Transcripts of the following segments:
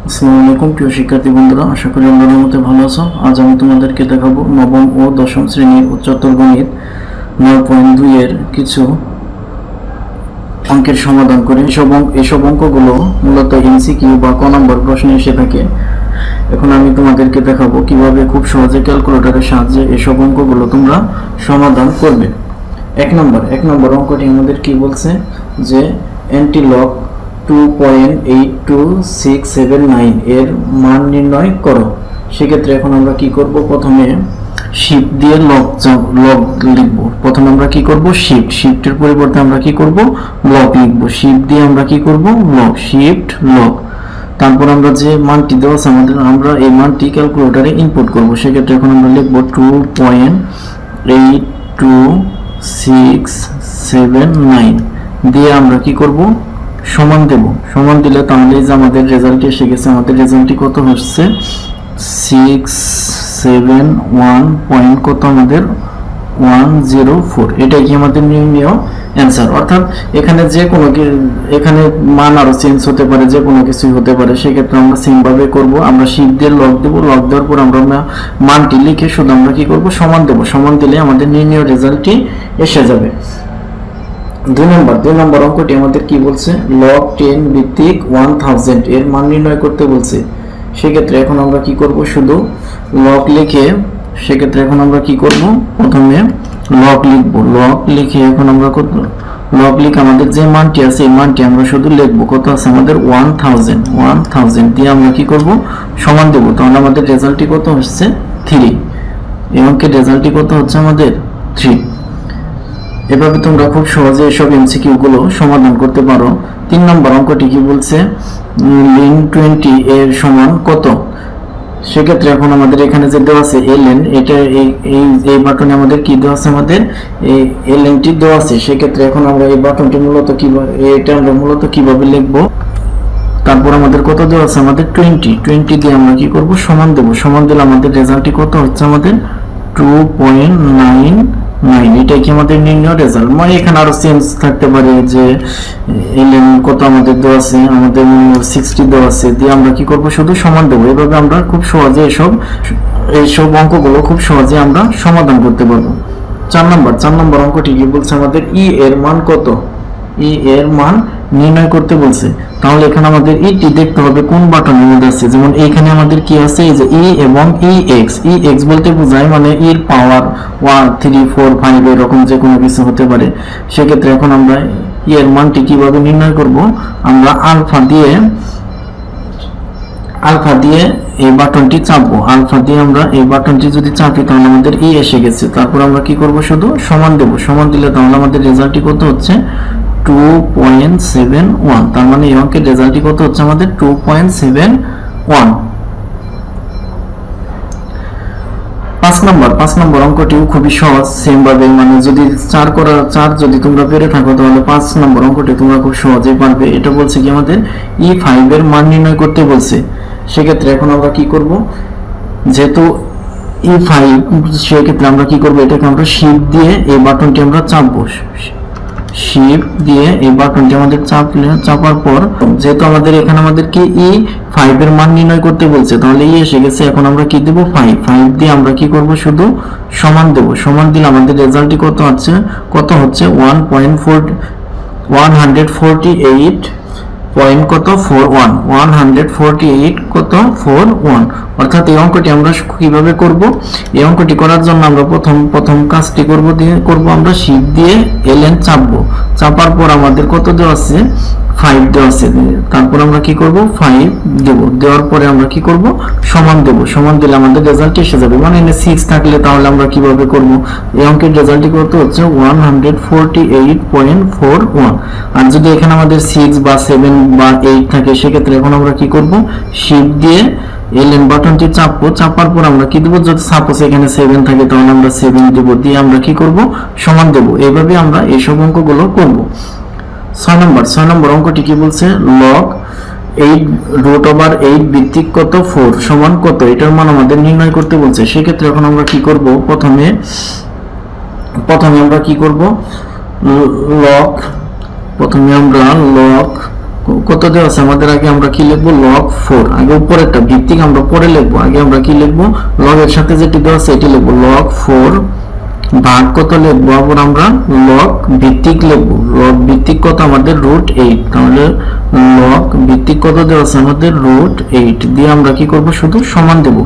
আসসালামু আলাইকুম প্রিয় শিক্ষার্থী বন্ধুরা, আশা করি আপনাদের মধ্যে ভালো আছো। আজ আমি তোমাদেরকে দেখাবো নবম ও দশম শ্রেণীর উচ্চতর গণিত 9.2 এর কিছু অঙ্কের সমাধান করে। এসব অঙ্কগুলো মূলত এমসিকিউ বা ক নম্বর প্রশ্নে এসে থাকে। এখন আমি তোমাদেরকে দেখাবো কিভাবে খুব সহজে ক্যালকুলেটরের সাহায্যে এসব অঙ্কগুলো তোমরা সমাধান করবে। এক নম্বর অঙ্কটি আমাদের কি বলছে যে অ্যান্টিলগ 2.82679 এর মান নির্ণয় করো। সেক্ষেত্রে এখন আমরা কি করব, প্রথমে শিফট দিয়ে লগ লিখব। প্রথমে আমরা কি করব, শিফটের পরিবর্তে আমরা কি করব, লগ লিখব। শিফট দিয়ে আমরা কি করব, লগ, শিফট লগ। তারপর আমরা যে মানটি দেওয়া আছে আমাদের, আমরা এই মানটি ক্যালকুলেটরে ইনপুট করব। সেক্ষেত্রে এখন আমরা লিখব 2.82679 দিয়ে আমরা কি করব, সমান দেব। সমান দিলে তাহলে যে আমাদের রেজাল্ট এসে গেছে। আমাদের রেজাল্টটি কত হচ্ছে 671 পয়েন্ট কত আমাদের 104। এটাই কি আমাদের নির্ণয় অ্যান্সার। অর্থাৎ এখানে যে কোনো এখানে মান আরো চেঞ্জ হতে পারে, যে কোনো কিছুই হতে পারে। সেক্ষেত্রে আমরা সেম ভাবে করব। আমরা শিফট দিয়ে লগ দেব। লগ দেওয়ার পর আমরা মানটি লিখে শুধু আমরা কি করব, সমান দেব। সমান দিলে আমাদের নির্ণয় রেজাল্টটি এসে যাবে। দুই নম্বর অঙ্কটি আমাদের কি বলছে, লগ 10 ভিত্তিক 1000 এর মান নির্ণয় করতে বলছে। সেক্ষেত্রে এখন আমরা কি করব, শুধু লগ লিখে, সেক্ষেত্রে এখন আমরা কি করব, প্রথমে লগ লিখব। লগ লিখে এখন আমরা লগ লিখে আমাদের যে মানটি আছে এই মানটি আমরা শুধু লিখব। কত আছে আমাদের 1000 দিয়ে আমরা কি করব, সমান দেব। তাহলে আমাদের রেজাল্টটি কত হচ্ছে 3। এই অঙ্কের রেজাল্টটি কত হচ্ছে আমাদের 3। এভাবে তোমরা খুব সহজে এসব এমসিকিউ গুলো সমাধান করতে পারো। 3 নম্বর অঙ্কটি কি বলছে, ln 20 এর সমান কত। সেক্ষেত্রে এখন আমাদের এখানে যে দেওয়া আছে ln, এটা এই বাটনে আমাদের কি দেওয়া আছে, আমাদের এই ln টি দেওয়া আছে। সেক্ষেত্রে এখন আমরা এই বাটনটি মূলত এটা আমরা মূলত কিভাবে লিখব, তারপর আমাদের কত দেওয়া আছে, আমাদের 20 দিয়ে আমরা কি করব, সমান দেব। সমান দিলে আমাদের রেজাল্টটি কত হচ্ছে আমাদের 2.99। এটা কি আমাদের নির্ণয় রেজাল্ট। মানে এখানে আরো চেঞ্জ থাকতে পারে, যে ln কত আমাদের দেওয়া আছে, আমাদের 60 দেওয়া আছে, দিয়ে আমরা কি করব, শুধু সমান দেব। এভাবে আমরা খুব সহজে এইসব অঙ্কগুলো খুব সহজে আমরা সমাধান করতে পারবো। 4 নম্বর অঙ্কটি কি বলছে, আমাদের ই এর মান কত। ই এর মান নির্ণয় করতে বলছে। তাহলে এখানে আমাদের ইটি দেখতে হবে কোন বাটনের মধ্যে আছে। যেমন এইখানে আমাদের কি আছে, এই যে ই এবং ex বলতে বোঝায় মানে এর পাওয়ার 1 3 4 5 এরকম যে কোনো কিছু হতে পারে। সেক্ষেত্রে এখন আমরা ই এর মানটি কিভাবে নির্ণয় করব, আমরা আলফা দিয়ে এই বাটনটি চাপবো। আলফা দিয়ে আমরা এই বাটনটি যদি চাপি তাহলে আমাদের ই এসে গেছে। তারপর আমরা কি করব, শুধু সমান দেব। সমান দিলে তাহলে আমাদের রেজাল্টটি কত হচ্ছে 2.71। তার মানে এই অঙ্কের রেজাল্টটি কত হচ্ছে আমাদের 2.71। 5 নম্বর অঙ্কটিও খুবই সহজ। সেম ভাবে মানে যদি 4 যদি তোমরা পেরে থাকো তাহলে 5 নম্বর অঙ্কটি তোমরা খুব সহজেই পারবে। এটা বলছে কি আমাদের E5 এর মান নির্ণয় করতে বলছে। সেক্ষেত্রে এখন আমরা কি করব, যেহেতু E5, সেক্ষেত্রে আমরা কি করব, এটাকে আমরা শিফট দিয়ে এই বাটনটি আমরা চাপবো। শিফট দিয়ে এই বাটনটি আমাদের চাপার পর, যেহেতু আমাদের এখানে আমাদের কি E5 এর মান নির্ণয় করতে বলছে, তাহলে ই এসে গেছে। এখন আমরা কি দেব, 5 দিয়ে আমরা কি করব, শুধু সমান দেব। সমান দিলে আমাদের রেজাল্টটি কত হচ্ছে 148 পয়েন্ট কত 148 কত 41। অর্থাৎ এই অঙ্কটি আমরা কিভাবে করব, এই অঙ্কটি করার জন্য আমরা প্রথম কাজটি করব আমরা শিফট দিয়ে ln চাপবো। চাপার পর আমাদের কত দেওয়া আছে 5 দেওয়া আছে। তারপর আমরা কি করব, 5 দেব। দেওয়ার পরে আমরা কি করব, সমান দেব। সমান দিলে আমাদের রেজাল্ট এসে যাবে। মানে এখানে 6 থাকলে তাহলে আমরা কিভাবে করব, এই অঙ্কের রেজাল্টটি কত হচ্ছে 148.41। আর যদি এখানে আমাদের 6 বা 7 বা 8 থাকে, সেক্ষেত্রে এখন আমরা কি করব, শিফট দিয়ে ln বাটনটি চাপবো। চাপার পর আমরা কি দেব, যদি সাপোজ এখানে 7 থাকে তাহলে আমরা 7 দেব। দিয়ে আমরা কি করব, সমান দেব। এইভাবে আমরা এইসব অঙ্কগুলো করব। 6 নম্বর অঙ্কটি কি বলছে, লগ 8 ভিত্তিক কত 4 সমান কত। এটার মান আমাদের নির্ণয় করতে বলছে। সেক্ষেত্রে এখন আমরা কি করব, প্রথমে আমরা কি করব, লগ কত দেওয়া আছে আমাদের, আগে আমরা কি লিখবো log 4, আগে উপরেরটা ভিত্তিক আমরা পরে লিখবো, আগে আমরা কি লিখবো log এর সাথে যেটি দেওয়া আছে এটি লিখবো log 4 ভাগ কত লিখবো, আবার আমরা log ভিত্তিক লিখবো, log ভিত্তিক কত আমাদের √8, তাহলে log ভিত্তিক কত দেওয়া আছে আমাদের √8 দিয়ে আমরা কি করব শুধু সমান দেব,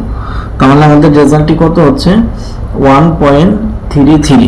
তাহলে আমাদের রেজাল্টটি কত হচ্ছে 1.33।